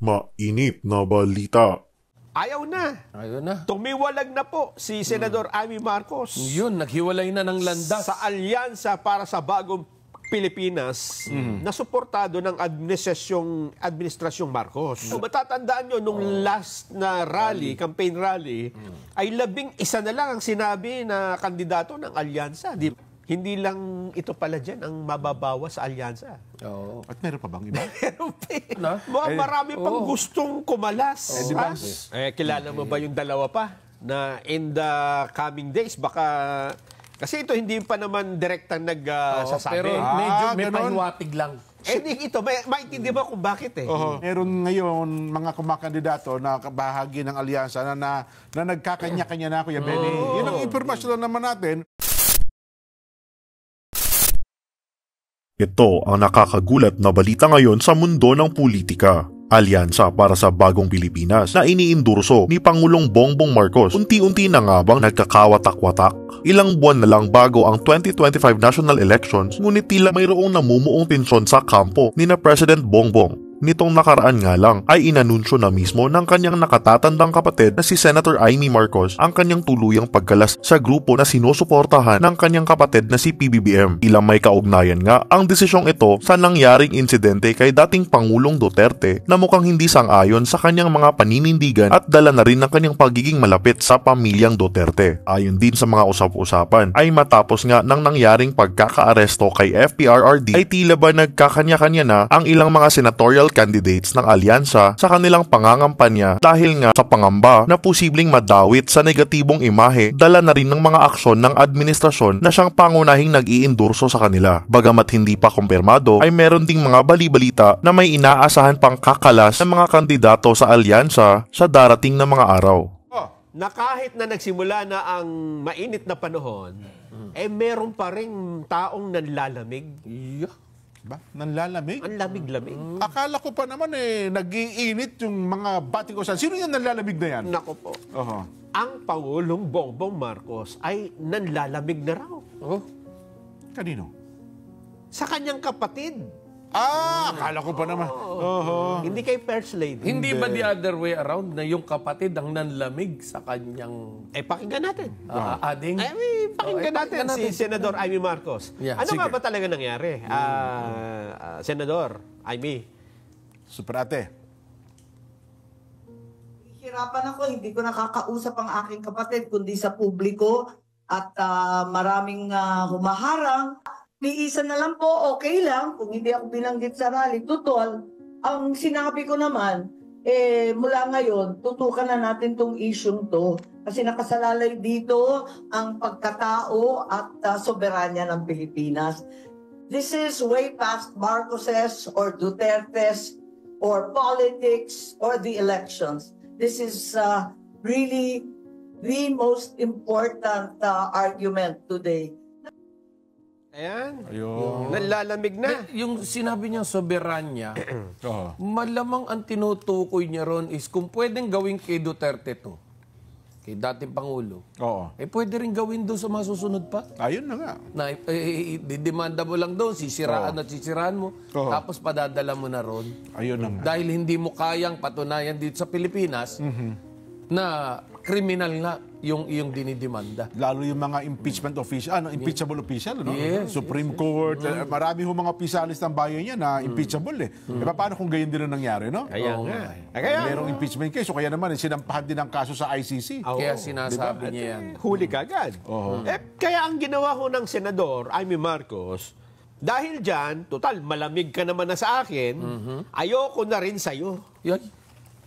Mainit na balita. Ayaw na. Ayaw na. Tumiwalag na po si Senador Amy Marcos Yun, naghiwalay na ng landas. sa alyansa para sa bagong Pilipinas na suportado ng administrasyong Marcos. So, matatandaan nyo, nung last na campaign rally, ay 11 na lang ang sinabi na kandidato ng alyansa. Hindi lang ito pala dyan ang mababawa sa alyansa. Oo. At meron pa bang iba? Pero Na? marami pang gustong kumalas. di ba? Kilala mo ba yung dalawa pa na in the coming days baka kasi ito hindi pa naman direktang nagsasabi. Pero medyo may ganon. pahiwatig lang. Ito, maintindihan ba kung bakit eh? Meron ngayon mga kumakandidato na bahagi ng alyansa na nagkakanya-kanya na, Kuya Benny. Yun ang impormasyon lang naman natin. Ito ang nakakagulat na balita ngayon sa mundo ng politika. Alyansa para sa bagong Pilipinas na iniindurso ni Pangulong Bongbong Marcos unti-unti na nga bang nagkakawatak-watak. Ilang buwan na lang bago ang 2025 national elections, ngunit tila mayroong namumuong tensyon sa kampo ni na President Bongbong. Nitong nakaraan nga lang ay inanunsyo na mismo ng kanyang nakatatandang kapatid na si Senator Amy Marcos ang kanyang tuluyang pagkalas sa grupo na sinusuportahan ng kanyang kapatid na si PBBM. Ilang may kaugnayan nga ang desisyong ito sa nangyaring insidente kay dating Pangulong Duterte na mukhang hindi sang-ayon sa kanyang mga paninindigan at dala na rin ng kanyang pagiging malapit sa pamilyang Duterte. Ayon din sa mga usap-usapan ay matapos nga ng nangyaring pagkakaaresto kay FPRRD ay tila ba nagkakanya-kanya na ang ilang mga senatorial candidates ng alyansa sa kanilang pangangampanya dahil nga sa pangamba na posibleng madawit sa negatibong imahe dala na rin ng mga aksyon ng administrasyon na siyang pangunahing nag-iendorso sa kanila. Bagamat hindi pa kumpirmado ay meron ding mga bali-balita na may inaasahan pang kakalas ng mga kandidato sa alyansa sa darating na mga araw. Na kahit na nagsimula na ang mainit na panahon, meron pa rin taong nanlalamig. Ba? Nanlalamig? Ang lamig-lamig. Akala ko pa naman nag-iinit yung mga batikusan. Sino yung nanlalamig na yan? Nako po. Ang Pangulong Bongbong Marcos ay nanlalamig na raw. Kanino? Sa kanyang kapatid. Akala ko pa naman. Hindi kay First Lady. Hindi ba the other way around na yung kapatid ang nanlamig sa kanyang Pakinggan natin. ading? Pakinggan natin si Senador Amy Marcos. Yeah, Ano sige. nga ba talaga nangyari? Senador Amy. Super ate. Hirapan ako, hindi ko nakakausap ang aking kapatid kundi sa publiko at maraming humaharang. Ni isa na lang po, okay lang kung hindi ako binanggit sa rally. Tutol, ang sinabi ko naman, mula ngayon, tutukan na natin tong isyong to. Kasi nakasalalay dito ang pagkatao at soberanya ng Pilipinas. This is way past Marcoses or Dutertes or politics or the elections. This is really the most important argument today. Ayan. Ayun. Nanlalamig na. Yung sinabi niya soberanya, malamang ang tinutukoy niya ron is kung pwedeng gawin kay Duterte to, kay dating Pangulo, pwede rin gawin doon sa mga susunod pa. Ayun na nga. Na didemanda mo lang doon, sisiraan at sisiraan mo, tapos padadala mo na ron. Ayun na nga. Dahil hindi mo kayang patunayan dito sa Pilipinas na kriminal nga yung iyong dinidemanda. Lalo yung mga impeachment official, impeachable official, no? Yes, Supreme Court, marami mga opisyalis ng bayan niya na impeachable paano kung gayon din ang nangyari, no? Kaya nga. Merong impeachment case, so kaya naman sinampahan din ang kaso sa ICC. Kaya sinasabi niya yan. Huli ka agad. Kaya ang ginawa ho ng Senador Amy Marcos, dahil dyan, total, malamig ka naman na sa akin, ayoko na rin sa'yo. Yan.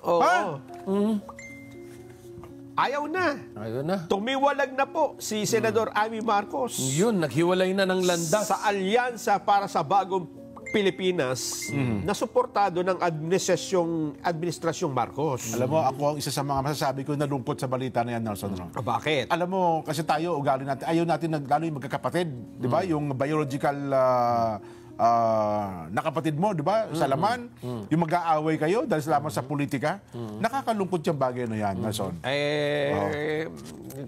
Oo. Ayaw na. Ayun na. Tumiwalag na po si Senador Amy Marcos Yun, naghiwalay na ng landas. sa alyansa para sa bagong Pilipinas na suportado ng administrasyong Marcos. Alam mo, ako ang isa sa mga masasabi ko nalungkot sa balita na yan, Nelson. Bakit? Alam mo, kasi tayo, ugali natin, ayaw natin lalo yung magkakapatid, di ba? Yung biological na kapatid mo, di ba? Sa laman, yung mag-aaway kayo dahil lamang sa politika. Nakakalungkot yung bagay na yan, Nelson.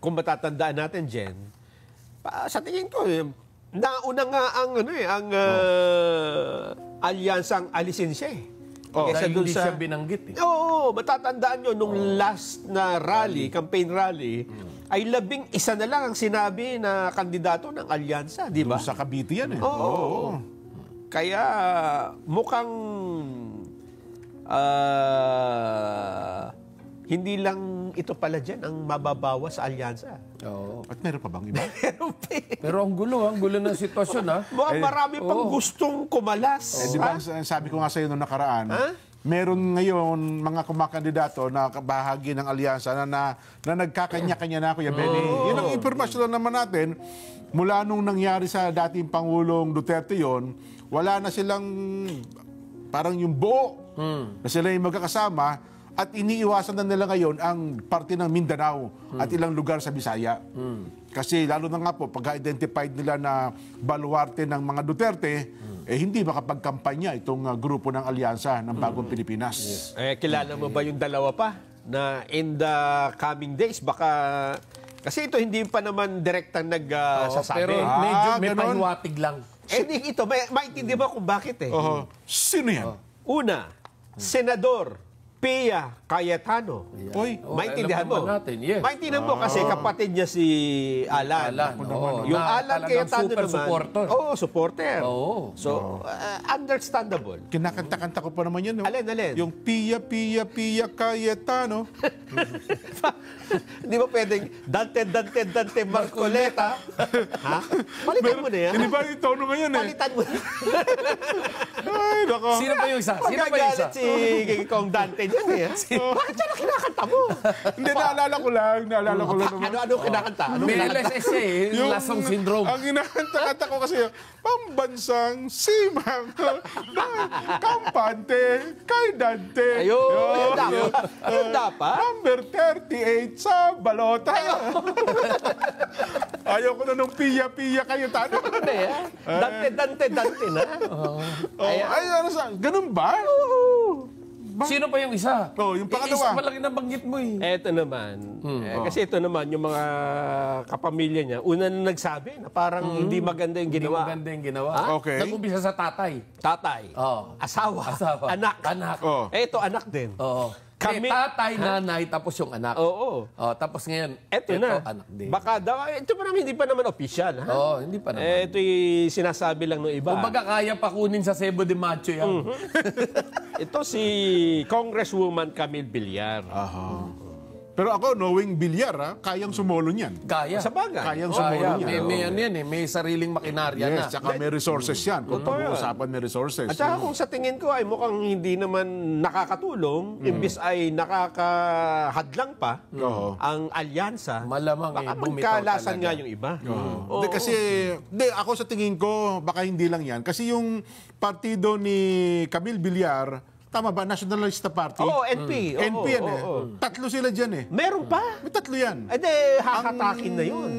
Kung matatandaan natin, Jen, sa tingin ko, nauna nga ang alyansang alisin siya eh. Dahil dun hindi siya binanggit eh. Oo, matatandaan nyo, nung last na rally, campaign rally, ay 11 na lang ang sinabi na kandidato ng alyansa, di ba? Sa Cavite yan eh. Oo. Kaya mukhang hindi lang ito pala dyan ang mababawa sa alyansa. Oo. At meron pa bang iba? Pero ang gulo ng sitwasyon ha. Mukhang marami pang gustong kumalas. Di ba, sabi ko nga sa iyo noong nakaraan, meron ngayon mga kumakandidato na bahagi ng alyansa na nagkakanya-kanya na, Kuya Benny. Yun ang impormasyon lang naman natin. Mula nung nangyari sa dating Pangulong Duterte yon, wala na silang parang yung buo na sila yung magkakasama. At iniiwasan na nila ngayon ang parte ng Mindanao at ilang lugar sa Bisaya. Kasi lalo na nga po, pag-identified nila na baluarte ng mga Duterte, hindi makapagkampanya itong grupo ng alyansa ng Bagong Pilipinas. Kilala mo ba yung dalawa pa? Na in the coming days, baka... Kasi ito hindi pa naman direktang nagsasabi. Pero medyo may ganon. pahiwatig lang. Ito, maintindihan ba kung bakit eh? Sino yan? Una, Senador Pia Cayetano. Oy, Maintindihan alam mo? naman natin, yes. Maintindihan mo kasi kapatid niya si Alan. Oo. Yung Na Alan talagang Cayetano super naman. supporter. Oo, supporter. Oo. So, understandable. kinakanta-kanta ko pa naman yan. No? Alin? Yung Pia Cayetano. Hindi mo pwedeng Dante Marcoleta. Ha? Palitan mo na yan. Hindi ba yung tono ngayon eh? Palitan mo na. Ay, nako. Sino pa yung isa? Sino pa yung isa? Magagalit si Kong Dante dyan eh. Bakit siya na kinakanta mo? Hindi, naalala ko lang naman. Ano kinakanta? Ano May kinakanta? LSS eh, yung lasong syndrome. Ang kinakanta ko kasi, pambansang simang kampante kay Dante. Ayun, yun dapat. Number 38 sa balota. Ayaw ko na nung Pia kayo tanong. Ano eh? Dante na. Ganun ba? Sino pa yung isa? Yung pangalawa. Isa pa lang yung nabanggit mo eh. Eto naman. Kasi ito naman, yung mga kapamilya niya, una na nagsabi na parang hindi maganda yung Hindi ginawa. maganda yung ginawa. Okay. Nag-umpisa sa tatay. Tatay, Oo. asawa, Asawa. anak. Oh. Ito, anak din. Oo. Kami- Tatay, nanay, tapos yung anak. Oo. Tapos ngayon, Eto na. anak din. Baka daw, ito pa naman, hindi pa naman official. Ha? Oo, hindi pa naman. Ito'y sinasabi lang ng iba. Kumbaga kaya pa kunin sa Cebu de Macho yan. Ito si Congresswoman Camille Villar. Pero ako, knowing bilyar, kayang sumolo niyan. Kaya. Sa bagay. Kayang Kaya. sumolo niyan. May ano yan eh, may sariling makinarya na. Yes, tsaka may resources yan. Kung pag-uusapan may resources. At saka kung sa tingin ko ay mukhang hindi naman nakakatulong, imbis ay nakakahadlang pa ang alyansa, Malamang baka bumitaw magkalasan talaga. nga yung iba. Hindi, kasi, ako sa tingin ko, baka hindi lang yan. Kasi yung partido ni Camille Villar, tama ba? Nationalista Party? Oo, NP. Oo, NP yan eh. oo. Tatlo sila dyan eh. Meron pa? May tatlo yan. Eh di, hakatakin na yun.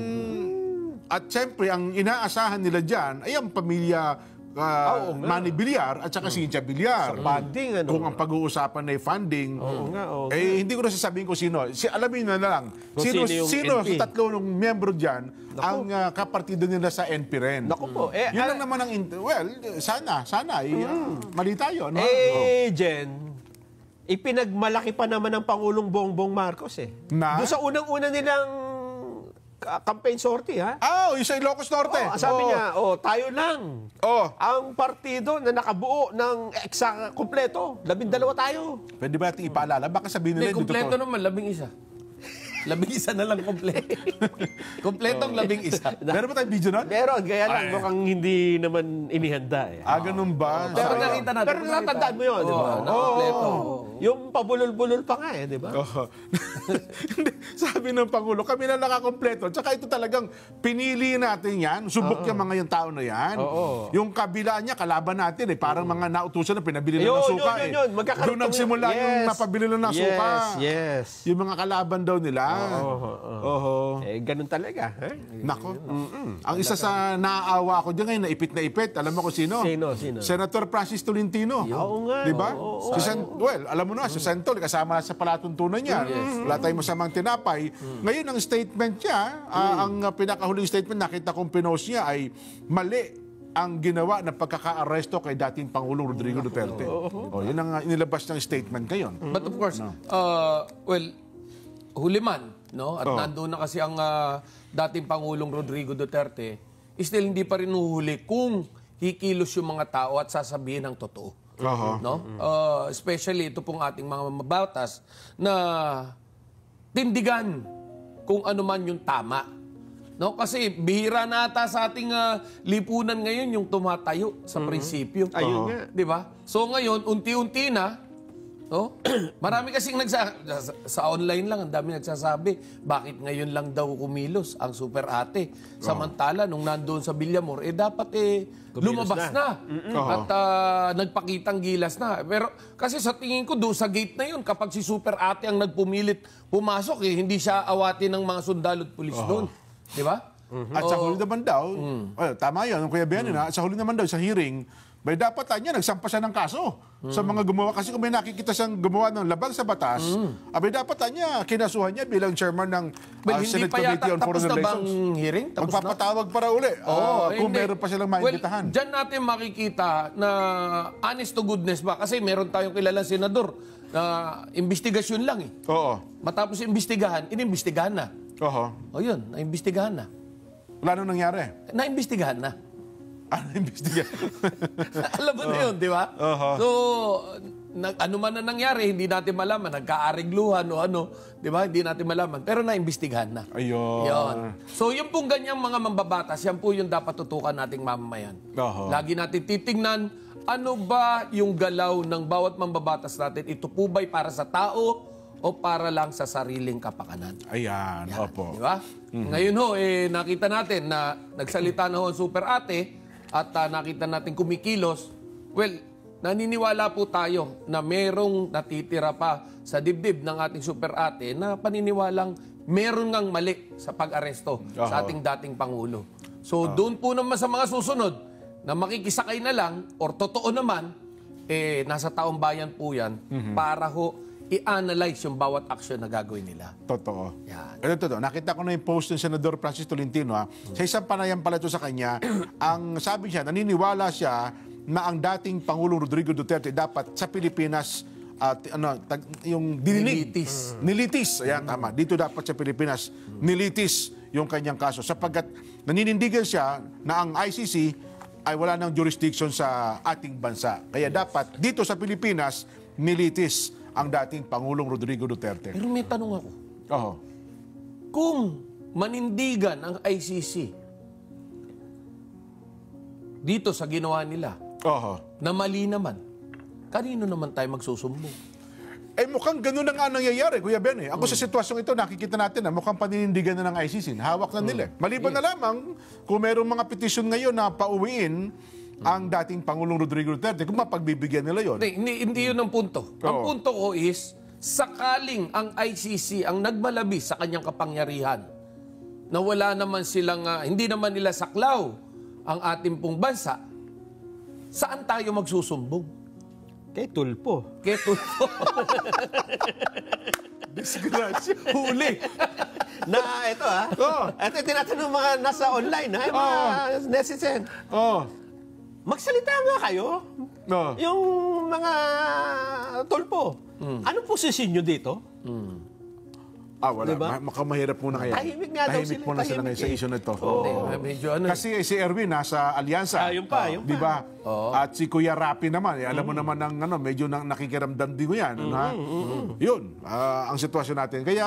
At siyempre, ang inaasahan nila dyan ay ang pamilya Oo nga. Manny Villar at saka Cynthia Villar. Funding, ano? Kung ang pag-uusapan ay funding, Oo nga, oo hindi ko na sasabihin kung sino. Alamin na lang. Kung Sino sino yung NP. sa tatlo ng membro dyan ang kapartido nila sa NP rin. Naku po. Yun lang naman ang... sana. Mali tayo. No? Jen, ipinagmalaki pa naman ng Pangulong Bongbong Marcos eh. Na? Doon sa unang-una nilang campaign sortie, ha? Yung sa Ilocos Norte. Sabi niya, tayo lang. Ang partido na nakabuo ng kompleto. 12 tayo. Pwede ba natin ipaalala? Baka sabihin nila Hindi, hindi kompleto totoo. naman, 11. 11 na lang kompleto. Kompletong 11. Meron ba tayong video nun? Pero gaya lang, mukhang hindi naman inihanda eh. Ganun ba? Pero nakita natin. Pero natandaan mo yun, di ba? Kompleto. Yung pabulol-bulol pa nga eh, di ba? Hindi, sabi ng Pangulo, kami na nakakompleto. Tsaka ito talagang pinili natin yan. Subok yung mga yung tao na yan. Yung kabila niya, kalaban natin eh. Parang mga nautusan na pinabili lang ng suka eh. Yun. Doon nagsimula yung napabili lang ng suka. Yes. Yung mga kalaban daw nila. Ganun talaga. Ha? Nako. Ang isa sa naaawa ko dyan ngayon, na ipit. Alam mo kung sino? Sino? Senator Francis Tolentino. Oo nga. Di ba? Oo. Alam mo na, si Santol, kasama sa palatuntunan niya. Wala tayong masamang tinapay. Ngayon, ang statement niya, ang pinakahuling statement, nakita kong pinost niya ay mali ang ginawa ng pagkaka-aresto kay dating Pangulong Rodrigo Duterte. Yun ang inilabas ng statement ngayon. But of course, well, huli man, no? At nandoon na kasi ang dating Pangulong Rodrigo Duterte, still hindi pa rin huhuli kung kikilos yung mga tao at sasabihin ng totoo. No? Especially ito pong ating mga mababatas na tindigan kung ano man yung tama. No, kasi bihira na ata sa ating lipunan ngayon yung tumatayo sa prinsipyo. Ayun nga. 'Di ba? So ngayon, unti-unti na, no? Marami kasing sa online lang ang dami nagsasabi, bakit ngayon lang daw kumilos ang Super Ate? Samantala nung nandoon sa Villamor, dapat lumabas na. At nagpakitang gilas na. Pero kasi sa tingin ko doon sa gate na yun, kapag si Super Ate ang nagpumilit pumasok, hindi siya awatin ng mga sundalo at pulis doon. Di ba? At sa huli naman daw, tama yun, Kuya Benny, sa huli naman daw sa hearing, may dapat nagsampa siya ng kaso sa mga gumawa. Kasi kung may nakikita siyang gumawa ng labag sa batas, may dapat kinasuhan niya bilang chairman ng Senate Committee on Foreign Relations. Tapos na bang hearing? Magpapatawag para uli kung meron pa silang maimbitahan. Diyan natin makikita na honest to goodness ba? Kasi meron tayong kilalang senador na investigasyon lang Matapos imbestigahan, inimbestigahan na. Yun, naimbestigahan na. Wala nang nangyari? Naimbestigahan na. Naimbestigahan. Alam mo na yun, di ba? So, ano man na nangyari, hindi natin malaman. Nagkaaregluhan o ano, di ba? Hindi natin malaman. Pero naimbestigahan na. Ayun. So, yung pong ganyang mga mambabatas, yan po yung dapat tutukan nating mamamayan. Lagi natin titingnan, ano ba yung galaw ng bawat mambabatas natin? Ito po ba'y para sa tao o para lang sa sariling kapakanan? Ayan, opo. Di ba? Ngayon nakita natin na nagsalita na ang Super Ate at nakita natin kumikilos. Well, naniniwala po tayo na merong natitira pa sa dibdib ng ating Super Ate na paniniwalang meron ngang mali sa pag-aresto sa ating dating Pangulo. So, doon po naman sa mga susunod na makikisakay na lang or totoo naman, nasa taong bayan po yan para i-analyze yung bawat action na gagawin nila. Totoo. Yan. Totoo. Nakita ko na yung post ng Senador Francis Tolentino. Sa isang panayam pala ito sa kanya, ang sabi siya, naniniwala siya na ang dating Pangulong Rodrigo Duterte dapat sa Pilipinas yung nilitis. Ayan, tama. Dito dapat sa Pilipinas, nilitis yung kanyang kaso. Sapagkat naninindigan siya na ang ICC ay wala ng jurisdiction sa ating bansa. Kaya dapat dito sa Pilipinas, nilitis ang dating Pangulong Rodrigo Duterte. Pero may tanong ako. Kung manindigan ang ICC dito sa ginawa nila, na mali naman, kanino naman tayo magsusumbong? Mukhang ganun na nga nangyayari, Kuya Ben. Ako sa sitwasyong ito, nakikita natin na mukhang paninindigan na ng ICC. Hawak na nila. Maliban na lamang kung mayroong mga petisyon ngayon na pauwiin ang dating Pangulong Rodrigo Duterte, kung mapagbibigyan nila yon. Hindi yun ang punto. Ang punto ko is, sakaling ang ICC ang nagmalabi sa kanyang kapangyarihan, na wala naman silang, hindi naman nila saklaw ang ating pong bansa, saan tayo magsusumbong? Kay Tulpo. Kay Tulpo. Disgrasya. Huli. Na ito ito tinatanong mga nasa online mga netizen. Magsalita nga kayo. Yung mga Tulpo. Ano posisyon nyo dito? Wala. Diba? Mahirap muna kaya. Tahimik nga daw sila. Muna sila ngayon sa issue na ito. Kasi si Erwin nasa Alyansa. Yun pa. Di ba? At si Kuya Rapi naman. Alam mo naman medyo nakikiramdam din ko yan. Yun. Ang sitwasyon natin. Kaya